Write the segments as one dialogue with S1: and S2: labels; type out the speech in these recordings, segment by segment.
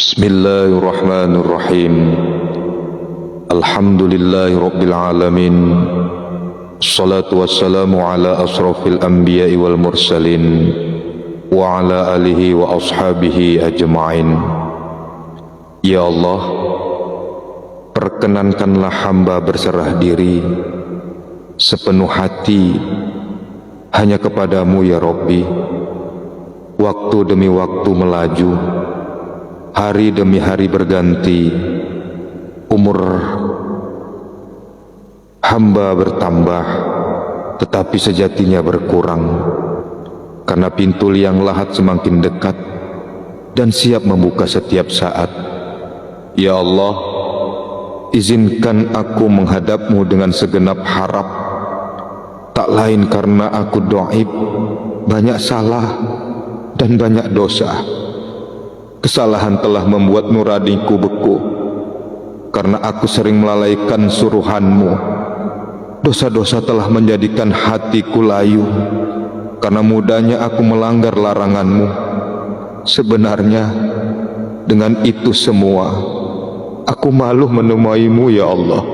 S1: Bismillahirrahmanirrahim. Alhamdulillahi rabbil alamin. Assalatu wassalamu ala asrafil anbiya'i wal mursalin wa ala alihi wa ashabihi ajma'in. Ya Allah, perkenankanlah hamba berserah diri sepenuh hati hanya kepadamu ya Rabbi. Waktu demi waktu melaju, hari demi hari berganti, umur hamba bertambah, tetapi sejatinya berkurang, karena pintu liang lahat semakin dekat dan siap membuka setiap saat. Ya Allah, izinkan aku menghadapmu dengan segenap harap, tak lain karena aku dhaif, banyak salah dan banyak dosa. Kesalahan telah membuat nuraniku beku, karena aku sering melalaikan suruhanmu. Dosa-dosa telah menjadikan hatiku layu, karena mudahnya aku melanggar laranganmu. Sebenarnya dengan itu semua aku malu menemaimu ya Allah.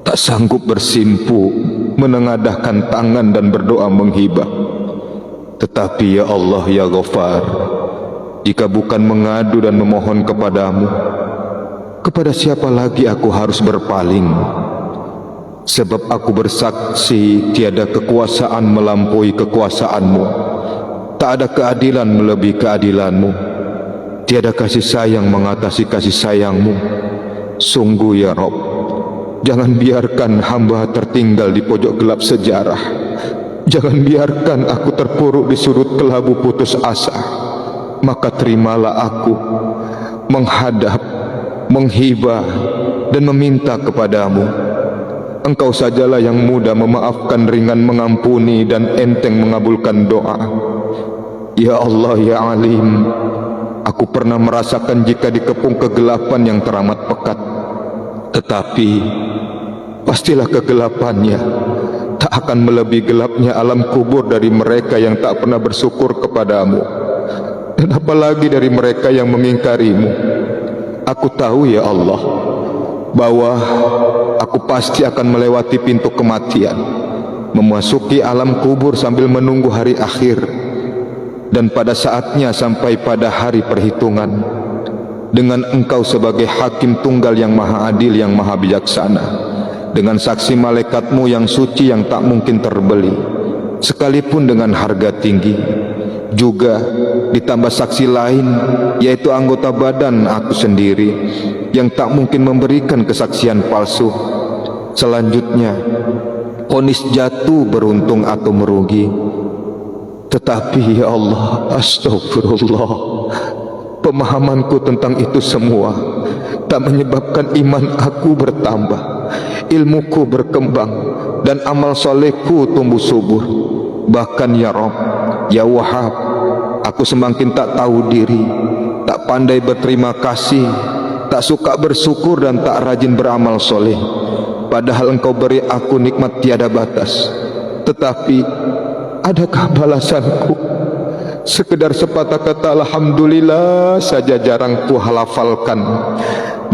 S1: Tak sanggup bersimpu, menengadahkan tangan dan berdoa menghibah. Tetapi ya Allah ya Ghafar, jika bukan mengadu dan memohon kepadamu, kepada siapa lagi aku harus berpaling? Sebab aku bersaksi tiada kekuasaan melampaui kekuasaanmu, tak ada keadilan melebihi keadilanmu, tiada kasih sayang mengatasi kasih sayangmu. Sungguh ya Rabb, jangan biarkan hamba tertinggal di pojok gelap sejarah. Jangan biarkan aku terpuruk di sudut kelabu putus asa. Maka terimalah aku menghadap, menghibah dan meminta kepadamu. Engkau sajalah yang mudah memaafkan, ringan mengampuni, dan enteng mengabulkan doa. Ya Allah ya Alim, aku pernah merasakan jika dikepung kegelapan yang teramat pekat, tetapi pastilah kegelapannya tak akan melebihi gelapnya alam kubur dari mereka yang tak pernah bersyukur kepadamu, dan apalagi dari mereka yang mengingkarimu. Aku tahu ya Allah, bahwa aku pasti akan melewati pintu kematian, memasuki alam kubur sambil menunggu hari akhir, dan pada saatnya sampai pada hari perhitungan, dengan Engkau sebagai hakim tunggal yang maha adil, yang maha bijaksana, dengan saksi malaikatmu yang suci yang tak mungkin terbeli, sekalipun dengan harga tinggi, juga ditambah saksi lain, yaitu anggota badan aku sendiri, yang tak mungkin memberikan kesaksian palsu. Selanjutnya, vonis jatuh beruntung atau merugi. Tetapi ya Allah, astagfirullah, pemahamanku tentang itu semua tak menyebabkan iman aku bertambah, ilmuku berkembang, dan amal solehku tumbuh subur. Bahkan ya Rabb, ya Wahhab, aku semakin tak tahu diri, tak pandai berterima kasih, tak suka bersyukur, dan tak rajin beramal soleh. Padahal Engkau beri aku nikmat tiada batas. Tetapi adakah balasanku? Sekedar sepatah kata alhamdulillah saja jarang ku halafalkan,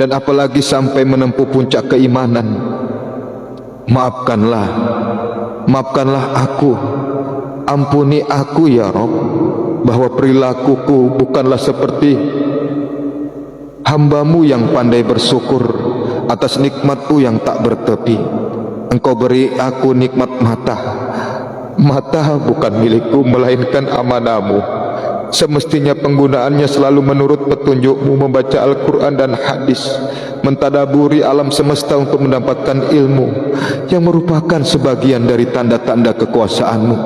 S1: dan apalagi sampai menempuh puncak keimanan. Maafkanlah, maafkanlah aku, ampuni aku ya Rabb, bahwa perilakuku bukanlah seperti hambamu yang pandai bersyukur atas nikmatmu yang tak bertepi. Engkau beri aku nikmat mata. Mata bukan milikku, melainkan amanahmu. Semestinya penggunaannya selalu menurut petunjukmu, membaca Al-Quran dan hadis, mentadaburi alam semesta untuk mendapatkan ilmu, yang merupakan sebagian dari tanda-tanda kekuasaanmu.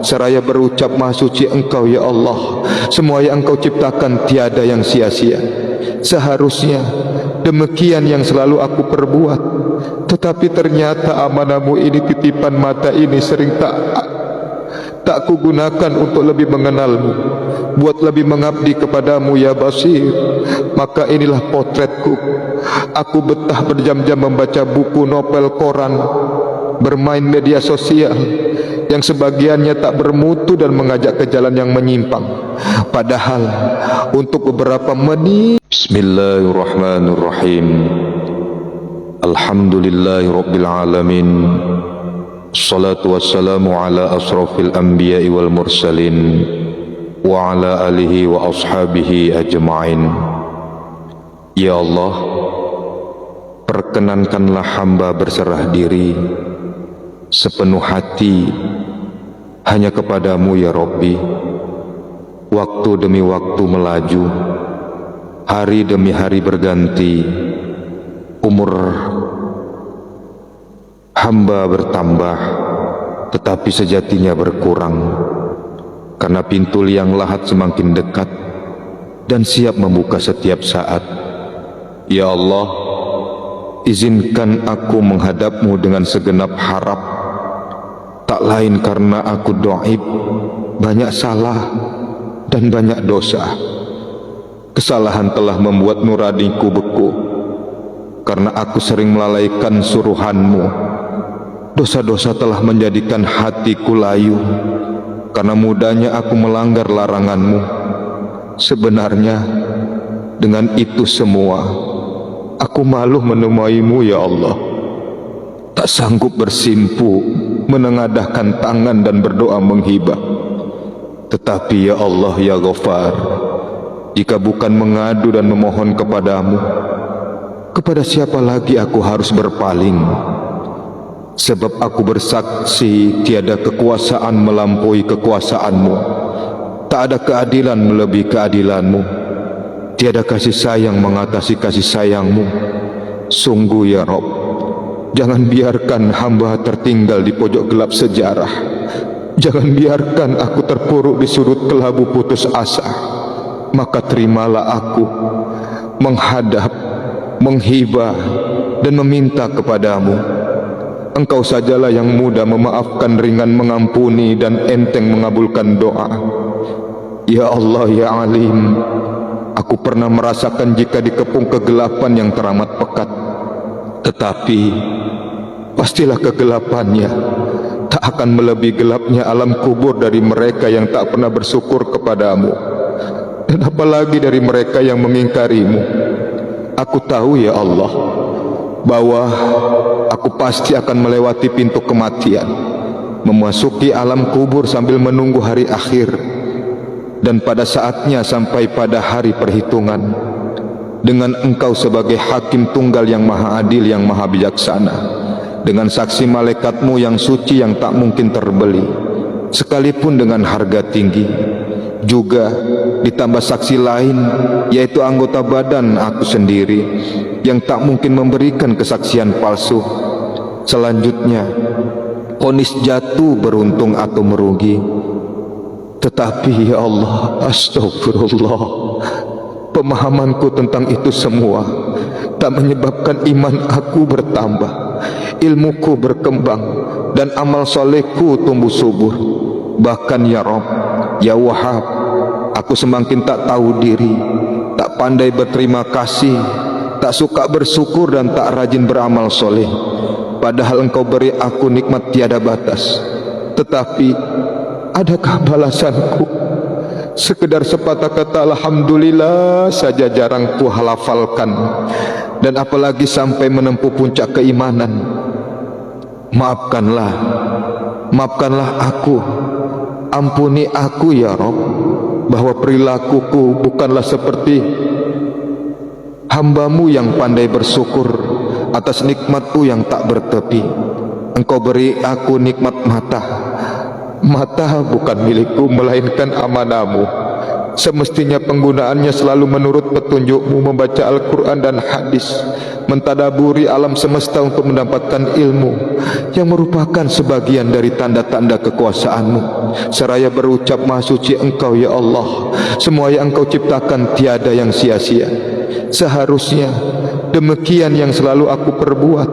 S1: Seraya berucap maha suci Engkau ya Allah, semua yang Engkau ciptakan tiada yang sia-sia. Seharusnya demikian yang selalu aku perbuat, tetapi ternyata amanahmu ini, titipan mata ini sering tak kugunakan untuk lebih mengenalmu, buat lebih mengabdi kepadamu ya Basir. Maka inilah potretku. Aku betah berjam-jam membaca buku, novel, koran, bermain media sosial, yang sebagiannya tak bermutu dan mengajak ke jalan yang menyimpang. Padahal untuk beberapa menit. Bismillahirrahmanirrahim. Alhamdulillahirabbil alamin. Assalatu wassalamu ala asrafil anbiya'i wal mursalin wa ala alihi wa ashabihi ajma'in. Ya Allah, perkenankanlah hamba berserah diri sepenuh hati hanya kepadamu ya Rabbi. Waktu demi waktu melaju, hari demi hari berganti, umur hamba bertambah, tetapi sejatinya berkurang, karena pintu liang lahat semakin dekat dan siap membuka setiap saat. Ya Allah, izinkan aku menghadapmu dengan segenap harap, tak lain karena aku dhaif, banyak salah dan banyak dosa. Kesalahan telah membuat nuraniku beku, karena aku sering melalaikan suruhanmu. Dosa-dosa telah menjadikan hatiku layu, karena mudahnya aku melanggar laranganmu. Sebenarnya dengan itu semua aku malu menemaimu ya Allah. Tak sanggup bersimpu, menengadahkan tangan dan berdoa menghibah. Tetapi ya Allah ya Ghafar, jika bukan mengadu dan memohon kepadamu, kepada siapa lagi aku harus berpaling? Sebab aku bersaksi tiada kekuasaan melampaui kekuasaanmu, tak ada keadilan melebihi keadilanmu, tiada kasih sayang mengatasi kasih sayangmu. Sungguh ya Rabb, jangan biarkan hamba tertinggal di pojok gelap sejarah. Jangan biarkan aku terpuruk di sudut kelabu putus asa. Maka terimalah aku menghadap, menghibah dan meminta kepadamu. Engkau sajalah yang mudah memaafkan, ringan mengampuni, dan enteng mengabulkan doa. Ya Allah ya Alim, aku pernah merasakan jika dikepung kegelapan yang teramat pekat, tetapi pastilah kegelapannya tak akan melebihi gelapnya alam kubur dari mereka yang tak pernah bersyukur kepadamu, dan apalagi dari mereka yang mengingkarimu. Aku tahu ya Allah, bahwa aku pasti akan melewati pintu kematian, memasuki alam kubur sambil menunggu hari akhir, dan pada saatnya sampai pada hari perhitungan dengan Engkau sebagai hakim tunggal yang maha adil, yang maha bijaksana, dengan saksi malaikatmu yang suci yang tak mungkin terbeli sekalipun dengan harga tinggi, juga ditambah saksi lain yaitu anggota badan aku sendiri yang tak mungkin memberikan kesaksian palsu. Selanjutnya vonis jatuh beruntung atau merugi. Tetapi ya Allah, astagfirullah, pemahamanku tentang itu semua tak menyebabkan iman aku bertambah, ilmuku berkembang, dan amal solehku tumbuh subur. Bahkan ya Rabb, ya Wahhab, aku semakin tak tahu diri, tak pandai berterima kasih, tak suka bersyukur, dan tak rajin beramal soleh. Padahal Engkau beri aku nikmat tiada batas. Tetapi adakah balasanku? Sekedar sepatah kata alhamdulillah saja jarang ku halafalkan, dan apalagi sampai menempuh puncak keimanan. Maafkanlah, maafkanlah aku, ampuni aku ya Rabb, bahwa perilakuku bukanlah seperti hambamu yang pandai bersyukur atas nikmatmu yang tak bertepi. Engkau beri aku nikmat mata. Mata bukan milikku melainkan amanahmu. Semestinya penggunaannya selalu menurut petunjukmu, membaca Al-Quran dan hadis, mentadaburi alam semesta untuk mendapatkan ilmu yang merupakan sebagian dari tanda-tanda kekuasaanmu, seraya berucap maha suci Engkau ya Allah, semua yang Engkau ciptakan tiada yang sia-sia. Seharusnya demikian yang selalu aku perbuat,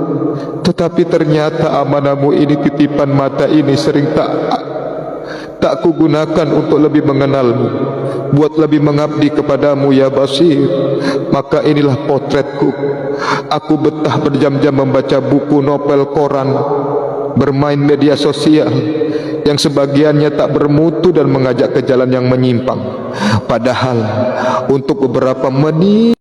S1: tetapi ternyata amanahmu ini, titipan mata ini sering tak kugunakan untuk lebih mengenalmu, buat lebih mengabdi kepadamu ya Basir. Maka inilah potretku. Aku betah berjam-jam membaca buku, novel, koran, bermain media sosial, yang sebagiannya tak bermutu dan mengajak ke jalan yang menyimpang. Padahal untuk beberapa menit